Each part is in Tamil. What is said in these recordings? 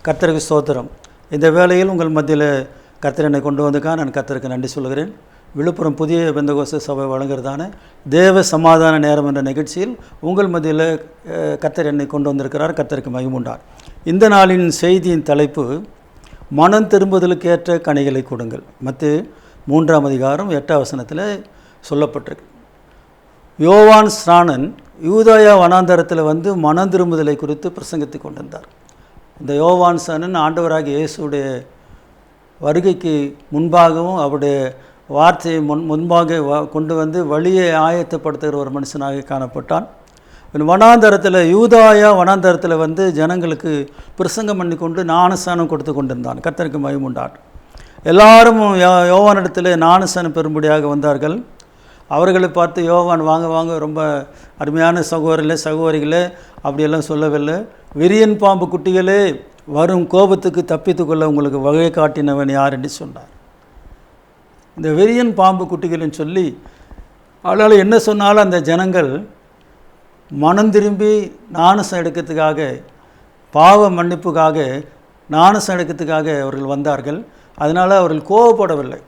கர்த்தருக்கு ஸ்தோத்திரம். இந்த வேளையில் உங்கள் மத்தியில் கர்த்தர் என்னை கொண்டு வந்திருக்கா. நான் கர்த்தருக்கு நன்றி சொல்கிறேன். விழுப்புரம் புதிய பெந்தகோஸ்து சபை வழங்குறதான தேவ சமாதான நேரம் என்ற நிகழ்ச்சியில் உங்கள் மத்தியில் கர்த்தர் என்னை கொண்டு வந்திருக்கிறார். கர்த்தருக்கு மகிமுண்டார். இந்த நாளின் செய்தியின் தலைப்பு மனம் திரும்புதலுக்கு ஏற்ற கனிகளை கொடுங்கள். மத்தேயு 3ஆம் அதிகாரம் 8ஆம் வசனத்தில் சொல்லப்பட்டிருக்கு. யோவான் ஸ்நானன் யூதேயா வனாந்தரத்தில் மனம் திரும்புதலை குறித்து பிரசங்கித்து கொண்டிருந்தார். இந்த யோவான் ஸ்நானன் ஆண்டவராகிய இயேசுடைய வருகைக்கு முன்பாகவும் அவருடைய வார்த்தையை முன்பாக கொண்டு வழியை ஆயத்தப்படுத்துகிற ஒரு மனுஷனாக காணப்பட்டான். வனாந்தரத்தில் யூதேயா வனாந்தரத்தில் ஜனங்களுக்கு பிரசங்கம் பண்ணி கொண்டு ஞானஸ்நானம் கொடுத்து கொண்டிருந்தான். கர்த்தருக்கு மகிமுண்டார். எல்லாரும் யோவானிடத்தில் ஞானஸ்நானம் பெறும்படியாக வந்தார்கள். அவர்களை பார்த்து யோவான் வாங்க வாங்க, ரொம்ப அருமையான சகோதரிகளே அப்படியெல்லாம் சொல்லவில்லை. விரியன் பாம்பு குட்டிகளே, வரும் கோபத்துக்கு தப்பித்துக்கொள்ள உங்களுக்கு வகை காட்டினவன் யார் என்று சொன்னார். இந்த விரியன் பாம்பு குட்டிகள்னு சொல்லி அவளால் என்ன சொன்னாலும் அந்த ஜனங்கள் மனம் திரும்பி ஞானஸ்நானம் எடுக்கிறதுக்காக, பாவ மன்னிப்புக்காக, ஞானஸ்நானம் எடுக்கிறதுக்காக அவர்கள் வந்தார்கள். அதனால் அவர்கள் கோபப்படவில்லை.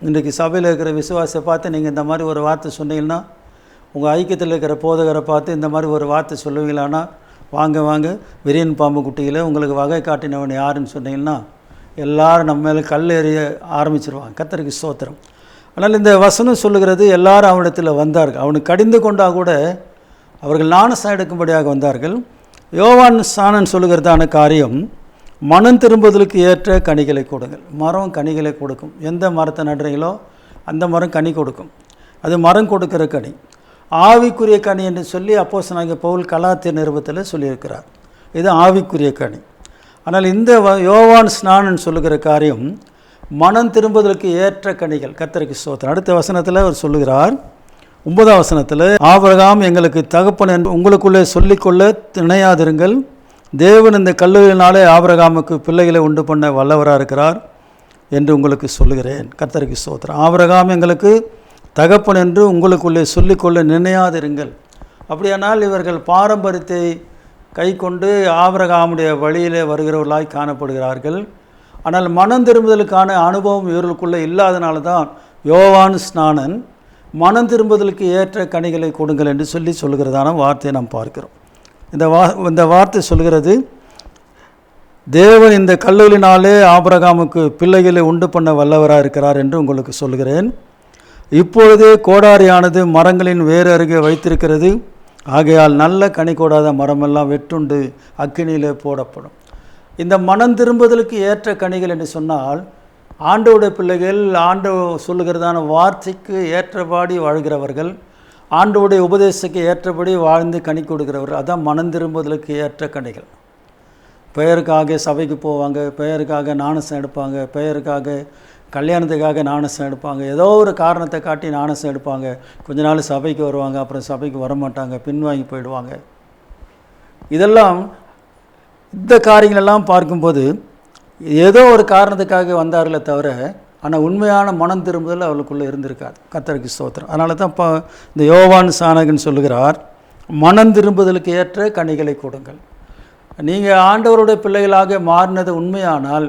இன்றைக்கு சபையில் இருக்கிற விசுவாசத்தை பார்த்து நீங்கள் இந்த மாதிரி ஒரு வார்த்தை சொன்னீங்கன்னா, உங்கள் ஐக்கியத்தில் இருக்கிற போதகரை பார்த்து இந்த மாதிரி ஒரு வார்த்தை சொல்லுவீங்களான்னா, வாங்க வாங்க விரியன் பாம்பு குட்டியில் உங்களுக்கு வகை காட்டினவன் யாருன்னு சொன்னீங்கன்னா, எல்லோரும் நம்ம மேலே கல் எறிய ஆரம்பிச்சிருவாங்க. கர்த்தருக்கு ஸ்தோத்திரம். ஆனால் இந்த வசனம் சொல்லுகிறது, எல்லாரும் அவனிடத்தில் வந்தார்கள். அவனுக்கு கடிந்து கொண்டால் கூட அவர்கள் ஞானஸ்நானம் எடுக்கும்படியாக வந்தார்கள். யோவான் ஸ்நானன் சொல்லுகிறதான காரியம், மனம் திரும்புதலுக்கு ஏற்ற கனிகளை கொடுங்கள். மரம் கனிகளை கொடுக்கும். எந்த மரத்தை நடுறீங்களோ அந்த மரம் கனி கொடுக்கும். அது மரம் கொடுக்கிற கனி. ஆவிக்குரிய கனி என்று சொல்லி அப்போஸ்தலனாகிய பவுல் கலாத்தியர் நிருபத்தில் சொல்லியிருக்கிறார். இது ஆவிக்குரிய கனி. ஆனால் இந்த யோவான் ஸ்நானன் சொல்லுகிற காரியம் மனம் திரும்புதலுக்கு ஏற்ற கனிகள். கர்த்தருக்கு ஸ்தோத்திரம். அடுத்த வசனத்தில் அவர் சொல்லுகிறார், 9ஆம் வசனத்தில், ஆபிரகாம் எங்களுக்கு தகப்பன் என்று உங்களுக்குள்ளே சொல்லிக்கொள்ள திணையாதிருங்கள். தேவன் இந்த கல்லுகளினாலே ஆபிரகாமுக்கு பிள்ளைகளை உண்டு பண்ண வல்லவராக இருக்கிறார் என்று உங்களுக்கு சொல்லுகிறேன். கர்த்தருக்கு ஸ்தோத்திரம். ஆபிரகாம் எங்களுக்கு தகப்பன் என்று உங்களுக்குள்ளே சொல்லிக்கொள்ள நினையாதிருங்கள். அப்படியானால் இவர்கள் பாரம்பரியத்தை கை கொண்டு ஆபிரகாமுடைய வழியிலே வருகிறவர்களாய் காணப்படுகிறார்கள். ஆனால் மனம் திரும்புதலுக்கான அனுபவம் இவர்களுக்குள்ளே இல்லாதனால தான் யோவான் ஸ்நானன் மனம் திரும்புதலுக்கு ஏற்ற கனிகளை கொடுங்கள் என்று சொல்லுகிறதான வார்த்தையை நாம் பார்க்கிறோம். இந்த வார்த்தை சொல்கிறது, தேவன் இந்த கல்லுகளினாலே ஆபிரகாமுக்கு பிள்ளைகளை உண்டு பண்ண வல்லவராக இருக்கிறார் என்று உங்களுக்கு சொல்கிறேன். இப்பொழுதே கோடாரியானது மரங்களின் வேறு அருகே வைத்திருக்கிறது. ஆகையால் நல்ல கனி கொடாத மரமெல்லாம் வெட்டுண்டு அக்கினியிலே போடப்படும். இந்த மனம் திரும்புதலுக்கு ஏற்ற கனிகள் என்று சொன்னால், ஆண்டவருடைய பிள்ளைகள் ஆண்டு சொல்லுகிறதான வார்த்தைக்கு ஏற்றபடி வாழ்கிறவர்கள், ஆண்டவருடைய உபதேசத்துக்கு ஏற்றபடி வாழ்ந்து கனி கொடுக்கிறவர்கள். அதான் மனம் திரும்புதலுக்கு ஏற்ற கனிகள். பெயருக்காக சபைக்கு போவாங்க, பெயருக்காக ஞானஸ்நானம் எடுப்பாங்க, பெயருக்காக கல்யாணத்துக்காக ஞானஸ்நானம் எடுப்பாங்க, ஏதோ ஒரு காரணத்தை காட்டி ஞானஸ்நானம் எடுப்பாங்க. கொஞ்ச நாள் சபைக்கு வருவாங்க, அப்புறம் சபைக்கு வரமாட்டாங்க, பின்வாங்கி போயிடுவாங்க. இதெல்லாம் இந்த காரியங்களெல்லாம் பார்க்கும்போது ஏதோ ஒரு காரணத்துக்காக வந்தார்களே தவிர, ஆனால் உண்மையான மனம் திரும்புதல் அவளுக்குள்ளே இருந்திருக்காது. கர்த்தருக்கு ஸ்தோத்திரம். அதனால தான் இப்போ இந்த யோவான் ஸ்நானகன் சொல்லுகிறார், மனம் திரும்புதலுக்கு ஏற்ற கனிகளை கொடுங்கள். நீங்கள் ஆண்டவருடைய பிள்ளைகளாக மாறினது உண்மையானால்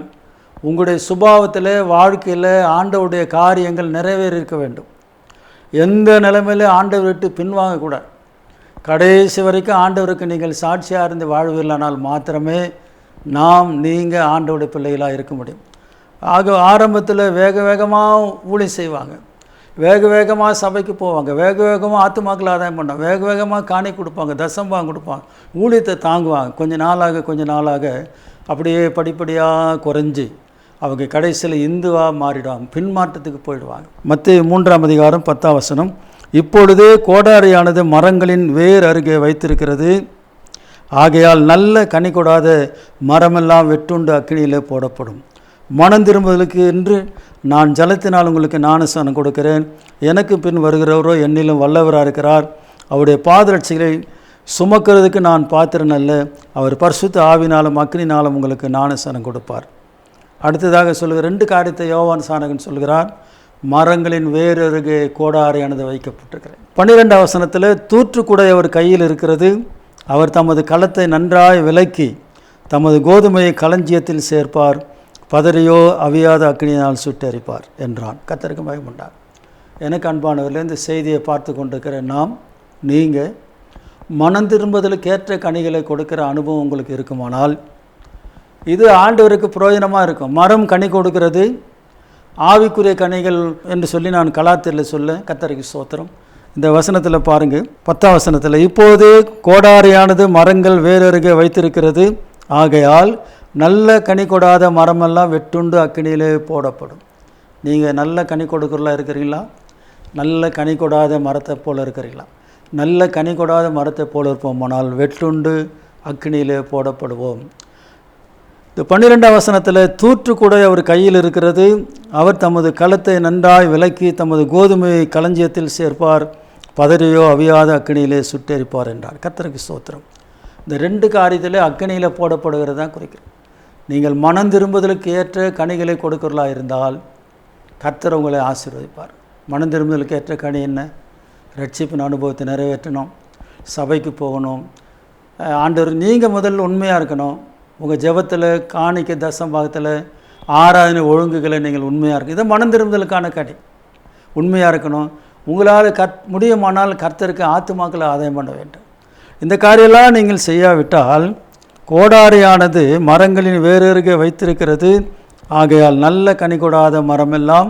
உங்களுடைய சுபாவத்தில், வாழ்க்கையில் ஆண்டவருடைய காரியங்கள் நிறைவேறியிருக்க வேண்டும். எந்த நிலைமையில ஆண்டவர் விட்டு பின்வாங்கக்கூடாது. கடைசி வரைக்கும் ஆண்டவருக்கு நீங்கள் சாட்சியாக இருந்து வாழ்வீர்களானால் மாத்திரமே நீங்கள் ஆண்டவருடைய பிள்ளைகளாக இருக்க முடியும். ஆரம்பத்தில் வேக வேகமாக ஊழியம் செய்வாங்க, வேக வேகமாக சபைக்கு போவாங்க, வேக வேகமாக ஆத்துமாக்கள் ஆதாயம் பண்ணாங்க, வேக வேகமாக காணி கொடுப்பாங்க, தசம்பாகம் கொடுப்பாங்க, ஊழியத்தை தாங்குவாங்க. கொஞ்ச நாளாக அப்படியே படிப்படியாக குறைஞ்சி அவங்க கடைசியில் இந்துவாக மாறிடுவாங்க, பின்மாற்றத்துக்கு போயிடுவாங்க. மத்தேயு 3ஆம் அதிகாரம் 10ஆம் வசனம், இப்பொழுதே கோடாரியானது மரங்களின் வேர் அருகே வைத்திருக்கிறது. ஆகையால் நல்ல கனி கொடாத மரமெல்லாம் வெட்டுண்டு அக்கினியிலே போடப்படும். மனம் திரும்புதலுக்கு என்று நான் ஜலத்தினால் உங்களுக்கு ஞானஸ்நானம் கொடுக்கிறேன். எனக்கு பின் வருகிறவரோ என்னிலும் வல்லவராக இருக்கிறார். அவருடைய பாதரட்சிகளை சுமக்கிறதுக்கு நான் பாத்திரன் அல்ல. அவர் பரிசுத்த ஆவினாலும் அக்கினினாலும் உங்களுக்கு ஞானஸ்நானம் கொடுப்பார். அடுத்ததாக சொல்லுகிற 2 காரியத்தை யோவான் ஸ்நானகன் சொல்கிறார். மரங்களின் வேறு அருகே கோடாரியானது வைக்கப்பட்டிருக்கிறது. 12ஆம் வசனத்தில், தூற்றுக்குடை அவர் கையில் இருக்கிறது. அவர் தமது களத்தை நன்றாய் விலக்கி தமது கோதுமையை களஞ்சியத்தில் சேர்ப்பார், பதறியோ அவியாத அக்கினியினால் சுட்டெரிப்பார் என்றான். கர்த்தருக்கு மகிமை உண்டார். எனக்கு அன்பானவர்களே, இந்த செய்தியை பார்த்து கொண்டிருக்கிற நாம், நீங்கள் மனம் திரும்புதலுக்கு ஏற்ற கனிகளை கொடுக்கிற அனுபவம் உங்களுக்கு இருக்குமானால் இது ஆண்டவருக்கு பிரயோஜனமாக இருக்கும். மரம் கனி கொடுக்கிறது, ஆவிக்குரிய கனிகள் என்று சொல்லி நான் கலாத்திரில் சொல்ல. கர்த்தருக்கு ஸ்தோத்திரம். இந்த வசனத்தில் பாருங்கள், 10ஆம் வசனத்தில், இப்போது கோடாரியானது மரங்கள் வேறருகே வைத்திருக்கிறது, ஆகையால் நல்ல கனி கொடாத மரமெல்லாம் வெட்டுண்டு அக்கினியிலே போடப்படும். நீங்கள் நல்ல கனி கொடுக்கிறலாம் இருக்கிறீங்களா? நல்ல கனி கொடாத மரத்தை போல் இருக்கிறீங்களா? நல்ல கனி கொடாத மரத்தை போல் இருப்போமானால் வெட்டுண்டு அக்கினியிலே போடப்படுவோம். இந்த 12ஆம் வசனத்தில், தூற்றுக்கூடை அவர் கையில் இருக்கிறது, அவர் தமது களத்தை நன்றாய் விலக்கி தமது கோதுமையை களஞ்சியத்தில் சேர்ப்பார், பதறியோ அவியாத அக்கினியிலே சுட்டெரிப்பார் என்றார். கர்த்தருக்கு ஸ்தோத்திரம். இந்த 2 காரியத்திலே அக்கினியில் போடப்படுகிறது தான் குறிக்கிறேன். நீங்கள் மனம் திரும்புதலுக்கு ஏற்ற கனிகளை கொடுக்கிறதா இருந்தால் கர்த்தர் உங்களை ஆசீர்வதிப்பார். மனம் திரும்புதலுக்கு ஏற்ற கனி என்ன? ரட்சிப்பின் அனுபவத்தை நிறைவேற்றணும், சபைக்கு போகணும், ஆண்டவர் நீங்கள் முதல்ல உண்மையாக இருக்கணும். உங்கள் ஜெபத்தில், காணிக்க தசம்பாகத்தில், ஆராதனை ஒழுங்குகளை நீங்கள் உண்மையாக இருக்கணும். இதை மனம் திரும்புதலுக்கான கனி. உண்மையாக இருக்கணும். உங்களால் முடியுமானால் கர்த்தருக்கு ஆத்துமாக்களை ஆதாயம் பண்ண வேண்டும். இந்த காரியெல்லாம் நீங்கள் செய்யாவிட்டால், கோடாரியானது மரங்களின் வேறருகே வைத்திருக்கிறது, ஆகையால் நல்ல கனி கொடாத மரமெல்லாம்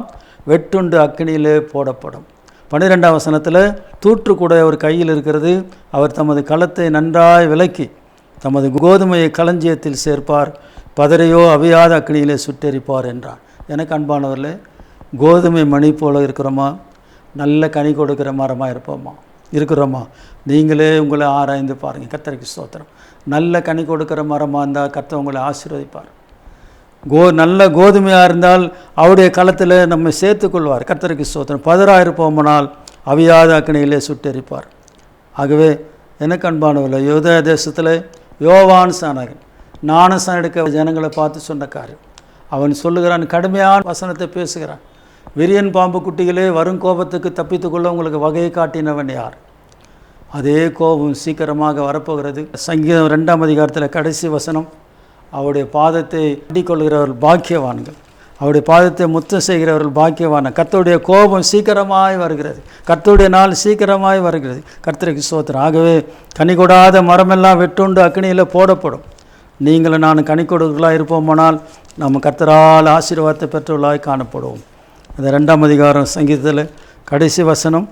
வெட்டுண்டு அக்கினியிலே போடப்படும். 12ஆம் வசனத்தில், தூற்றுக்கூடை அவர் கையில் இருக்கிறது, அவர் தமது களத்தை நன்றாய் விலக்கி தமது கோதுமையை களஞ்சியத்தில் சேர்ப்பார், பதறையோ அவியாத அக்கினியிலே சுட்டெரிப்பார் என்றார். எனக்கு அன்பானவர்களே, கோதுமை மணி போல இருக்கிறோமா? நல்ல கனி கொடுக்குற மரமாக இருக்கிறோமா? நீங்களே உங்களை ஆராய்ந்து பாருங்கள். கர்த்தருக்கு ஸ்தோத்திரம். நல்ல கனி கொடுக்குற மரமாக இருந்தால் கர்த்தர் உங்களை ஆசீர்வதிப்பார். நல்ல கோதுமையாக இருந்தால் அவருடைய களத்தில் நம்ம சேர்த்துக்கொள்வார். கர்த்தருக்கு ஸ்தோத்திரம். பதராக இருப்போமானால் அவியாத அக்கினியிலே சுட்டெரிப்பார். ஆகவே எனக்கு அன்பானவர்களே, யூதேய தேசத்தில் யோவான் ஸ்நானகன் ஞானஸ்நானம் எடுக்க ஜனங்களை பார்த்து சொன்ன காரியம். அவன் சொல்லுகிறான், கடுமையான வசனத்தை பேசுகிறான். விரியன் பாம்பு குட்டிகளே, வரும் கோபத்துக்கு தப்பித்துக்கொள்ள உங்களுக்கு வகையை காட்டினவன் யார்? அதே கோபம் சீக்கிரமாக வரப்போகிறது. சங்கீதம் 2ஆம் அதிகாரத்தில் கடைசி வசனம், அவருடைய பாதத்தை அடிக்கொள்கிறவர்கள் பாக்கியவான்கள், அவருடைய பாதத்தை முத்தம் செய்கிறவர்கள் பாக்கியவான. கர்த்தருடைய கோபம் சீக்கிரமாய் வருகிறது, கர்த்தருடைய நாள் சீக்கிரமாய் வருகிறது. கர்த்தருக்கு ஸ்தோத்திரம். ஆகவே கனி கொடாத மரமெல்லாம் வெட்டுண்டு அக்கினியில் போடப்படும். நீங்களும் நான் கனி கொடுக்கலாக இருப்போமானால் நம்ம கர்த்தரால் ஆசீர்வாதத்தை பெற்றவர்களாய் காணப்படுவோம். அந்த 2ஆம் அதிகாரம் சங்கீதத்தில் கடைசி வசனம்,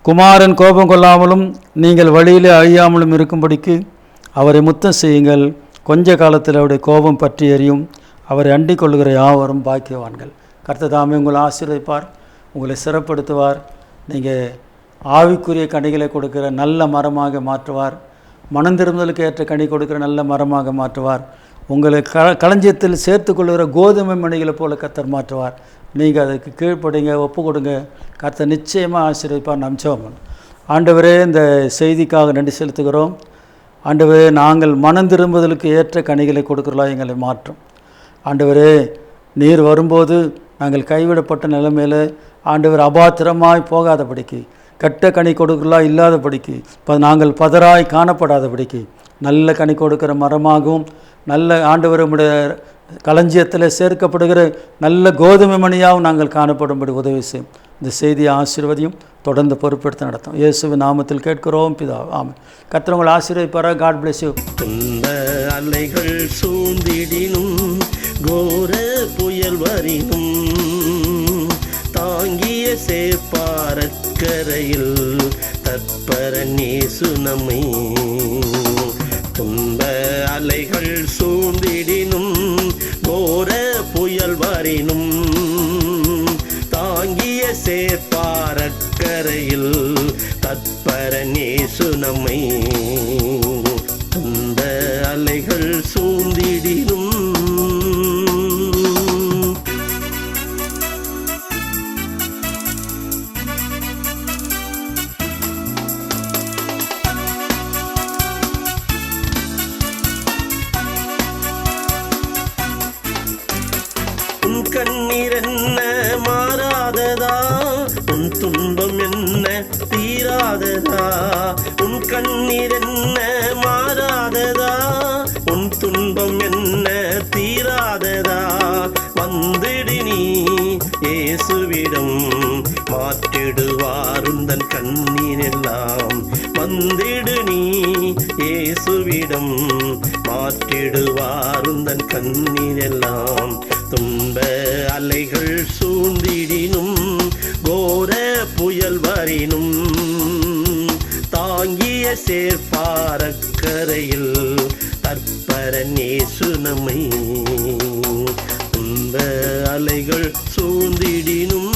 குமாரன் கோபம் கொள்ளாமலும் நீங்கள் வழியிலே அழியாமலும் இருக்கும்படிக்கு அவரை முத்தம் செய்யுங்கள். கொஞ்ச காலத்தில் அவருடைய கோபம் பற்றி எரியும். அவரை அண்டிக் கொள்ளுகிற யாவரும் பாக்கியவான்கள். கர்த்தர் தாமே உங்களை ஆசீர்வதிப்பார், உங்களை சிறப்படுத்துவார். நீங்கள் ஆவிக்குரிய கனிகளை கொடுக்கிற நல்ல மரமாக மாற்றுவார். மனம் திரும்புதலுக்கு ஏற்ற கனி கொடுக்கிற நல்ல மரமாக மாற்றுவார். உங்களை களஞ்சியத்தில் சேர்த்து கொள்கிற கோதுமை மணிகளை போல கர்த்தர் மாற்றுவார். நீங்கள் அதுக்கு கீழ்ப்படுங்க, ஒப்பு கொடுங்க. கர்த்தர் நிச்சயமாக ஆசீர்வதிப்பார். நம்பிச்சோம். ஆண்டவரே, இந்த செய்திக்காக நன்றி செலுத்துகிறோம். ஆண்டவரே, நாங்கள் மனம் திரும்புதலுக்கு ஏற்ற கனிகளை கொடுக்கிறலாம் எங்களை மாற்றும். ஆண்டவரே, நீர் வரும்போது நாங்கள் கைவிடப்பட்ட நிலைமையில் ஆண்டவர் அபாத்திரமாய் போகாதபடிக்கு, கெட்ட கனி கொடுக்கலாம் இல்லாதபடிக்கு, நாங்கள் பதராய் காணப்படாதபடிக்கு நல்ல கனி கொடுக்கிற மரமாகவும் நல்ல ஆண்டவருடைய களஞ்சியத்தில் சேர்க்கப்படுகிற நல்ல கோதுமை மணியாகவும் நாங்கள் காணப்படும்படி உதவி செய்யும். இந்த செய்தியை ஆசீர்வதியும் தொடர்ந்து பொறுப்பெடுத்து நடத்தும். இயேசுவின் நாமத்தில் கேட்கிறோம் பிதா, ஆமென். கர்த்தர் உங்களை ஆசீர்வதிப்பார். God bless you. துன்ப அலைகள் சூழ்ந்திடினும் கோர புயல் வரினும் தாங்கிய சேப்பாரக்கரையில் தற்பர நேசு நம்மை. துன்ப அலைகள் சூழ்ந்திடினும் கோர புயல் வரினும் தாங்கிய சேப்பாரக்கரையில் தற்பர நேசு நம்மை. துன்ப அலைகள் சூழ்ந்திடினும் உன் கண்ணீர் என்ன மாறாததா, உன் துன்பம் என்ன தீராததா. உன் கண்ணீர் என்ன மாறாததா, துன்பம் என்ன தீராததா? வந்திடு நீ இயேசுவிடம், மாற்றிடுவார் உந்தன் கண்ணீர் எல்லாம். வந்திடு நீ இயேசுவிடம், மாற்றிடுவார் உந்தன் கண்ணீர் எல்லாம். துன்ப அலைகள் சூழ்ந்திடினும், கோர புயல் வரினும், தாங்கிய சேர்ப்பாரக்கரையில் தற்பரன் இயேசு நம்மை. துன்ப அலைகள் சூழ்ந்திடினும்,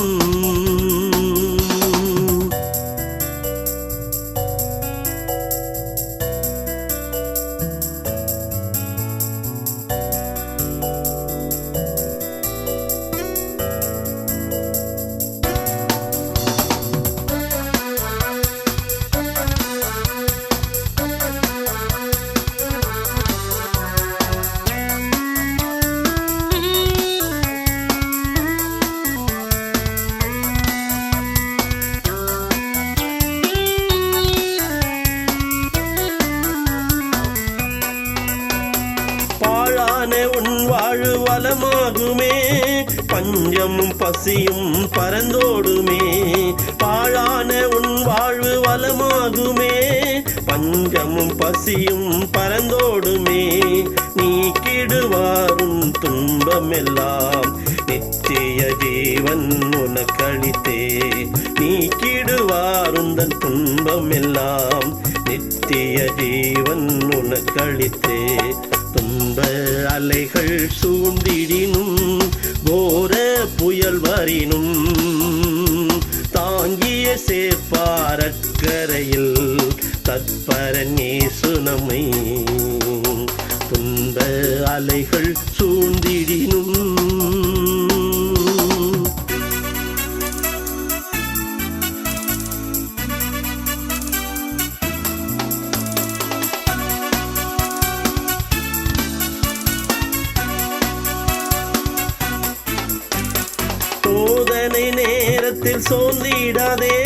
உன் வாழ்வு வளமாகுமே, பஞ்சமும் பசியும் பறந்தோடுமே. பாழான உன் வாழ்வு வளமாகுமே, பஞ்சமும் பசியும் பறந்தோடுமே. நீக்கிடுவாரும் துன்பமெல்லாம், நிச்சய ஜீவன் உனக்களித்தே. நீக்கிடுவாருந்தன் துன்பமெல்லாம், நித்திய ஜீவன் உனக்களித்தே. துன்ப அலைகள் சூழ்ந்திடினும், கோர புயல் வரினும், தாங்கிய சேர்ப்பாரக்கரையில் தற்பரன் இயேசு நம்மை. துன்ப அலைகள் சூழ்ந்திடினும், சோதனை நேரத்தில் சோர்ந்திடாதே,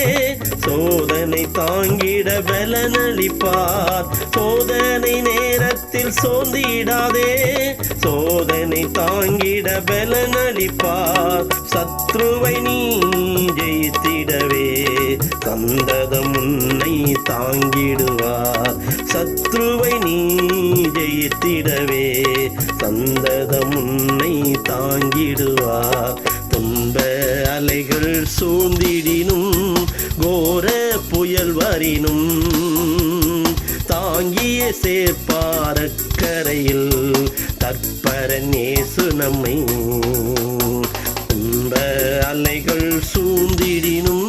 சோதனை தாங்கிட பலனளிப்பார். சோதனை நேரத்தில் சோர்ந்திடாதே, சோதனை தாங்கிட பலனளிப்பார். சத்ருவை நீ ஜெயித்திடவே சந்ததம் உன்னை தாங்கிடுவார். சத்ருவை நீ ஜெயித்திடவே சந்ததம் உன்னை தாங்கிடுவார். துன்ப அலைகள் சூழ்ந்திடினும், கோர புயல் வரினும், தாங்கிய சேர்ப்பாரக்கரையில் தற்பரன் இயேசு நம்மை. துன்ப அலைகள் சூழ்ந்திடினும்,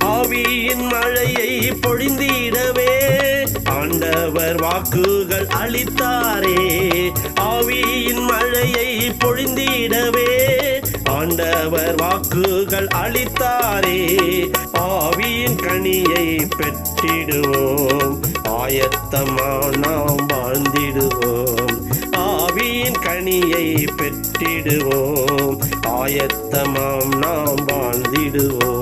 ஆவியின் மழையை பொழிந்திடவே ஆண்டவர் வாக்குகள் அளித்தாரே. ஆவியின் மழையை பொழிந்திடவே ஆண்டவர் வாக்குகள் அளித்தாரே. ஆவியின் கனியை பெற்றிடுவோம், ஆயத்தமா நாம் வாழ்ந்திடுவோம். ஆவியின் கனியை பெற்றிடுவோம், ஆயத்தமாம் நாம் வாழ்ந்திடுவோம்.